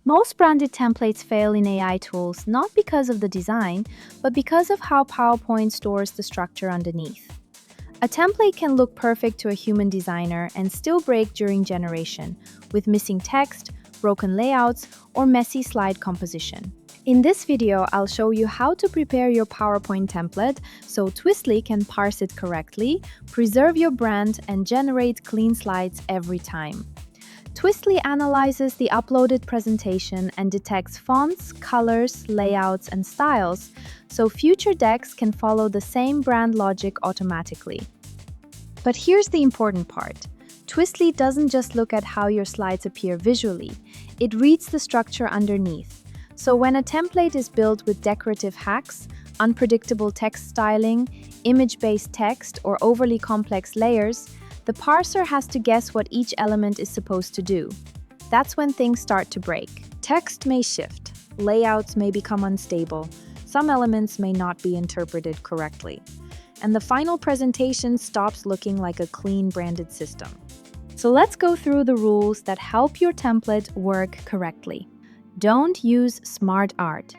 Most branded templates fail in AI tools not because of the design, but because of how PowerPoint stores the structure underneath. A template can look perfect to a human designer and still break during generation, with missing text, broken layouts, or messy slide composition. In this video, I'll show you how to prepare your PowerPoint template so Twistly can parse it correctly, preserve your brand, and generate clean slides every time. Twistly analyzes the uploaded presentation and detects fonts, colors, layouts, and styles, so future decks can follow the same brand logic automatically. But here's the important part. Twistly doesn't just look at how your slides appear visually, it reads the structure underneath. So when a template is built with decorative hacks, unpredictable text styling, image-based text, or overly complex layers, the parser has to guess what each element is supposed to do. That's when things start to break. Text may shift, layouts may become unstable, some elements may not be interpreted correctly, and the final presentation stops looking like a clean branded system. So let's go through the rules that help your template work correctly. Don't use smart art.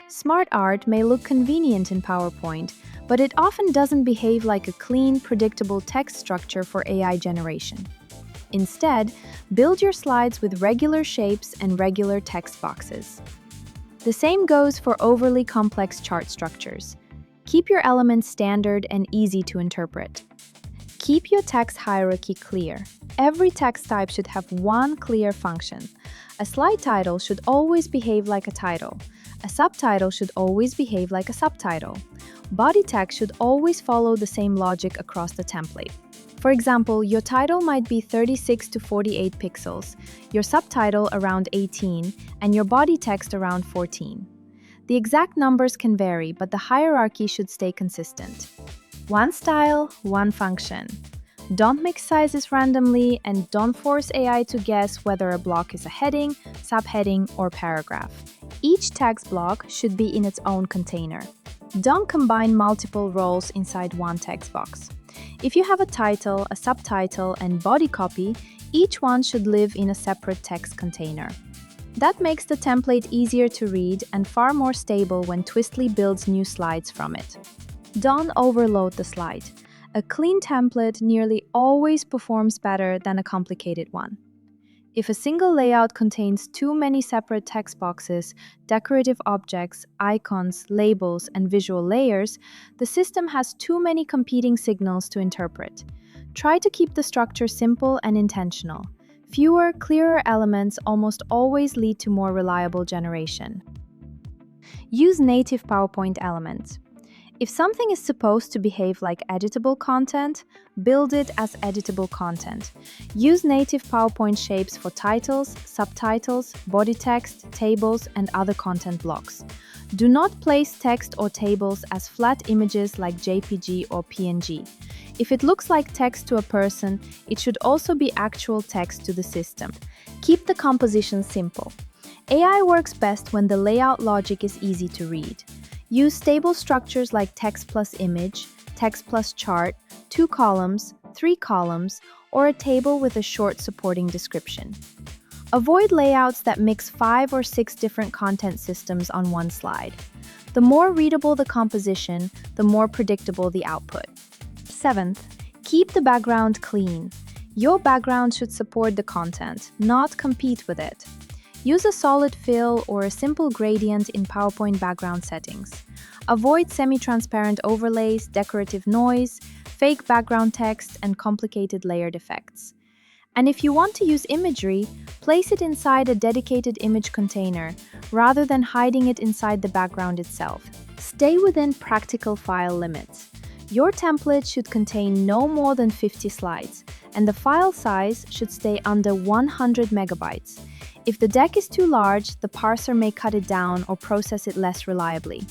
Smart art may look convenient in PowerPoint, but it often doesn't behave like a clean, predictable text structure for AI generation. Instead, build your slides with regular shapes and regular text boxes. The same goes for overly complex chart structures. Keep your elements standard and easy to interpret. Keep your text hierarchy clear. Every text type should have one clear function. A slide title should always behave like a title. A subtitle should always behave like a subtitle. Body text should always follow the same logic across the template. For example, your title might be 36 to 48 pixels, your subtitle around 18, and your body text around 14. The exact numbers can vary, but the hierarchy should stay consistent. One style, one function. Don't mix sizes randomly, and don't force AI to guess whether a block is a heading, subheading, or paragraph. Each text block should be in its own container. Don't combine multiple roles inside one text box. If you have a title, a subtitle, and body copy, each one should live in a separate text container. That makes the template easier to read and far more stable when Twistly builds new slides from it. Don't overload the slide. A clean template nearly always performs better than a complicated one. If a single layout contains too many separate text boxes, decorative objects, icons, labels, and visual layers, the system has too many competing signals to interpret. Try to keep the structure simple and intentional. Fewer, clearer elements almost always lead to more reliable generation. Use native PowerPoint elements. If something is supposed to behave like editable content, build it as editable content. Use native PowerPoint shapes for titles, subtitles, body text, tables, and other content blocks. Do not place text or tables as flat images like JPG or PNG. If it looks like text to a person, it should also be actual text to the system. Keep the composition simple. AI works best when the layout logic is easy to read. Use stable structures like text plus image, text plus chart, 2 columns, 3 columns, or a table with a short supporting description. Avoid layouts that mix 5 or 6 different content systems on one slide. The more readable the composition, the more predictable the output. 7th, keep the background clean. Your background should support the content, not compete with it. Use a solid fill or a simple gradient in PowerPoint background settings. Avoid semi-transparent overlays, decorative noise, fake background text, and complicated layered effects. And if you want to use imagery, place it inside a dedicated image container, rather than hiding it inside the background itself. Stay within practical file limits. Your template should contain no more than 50 slides, and the file size should stay under 100 megabytes. If the deck is too large, the parser may cut it down or process it less reliably.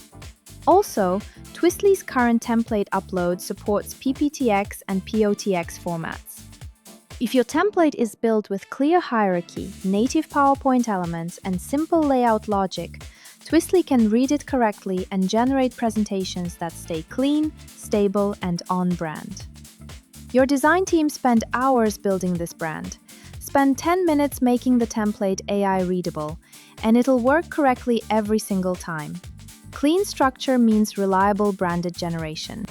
Also, Twistly's current template upload supports PPTX and POTX formats. If your template is built with clear hierarchy, native PowerPoint elements, and simple layout logic, Twistly can read it correctly and generate presentations that stay clean, stable, and on-brand. Your design team spent hours building this brand. Spend 10 minutes making the template AI readable, and it'll work correctly every single time. Clean structure means reliable branded generation.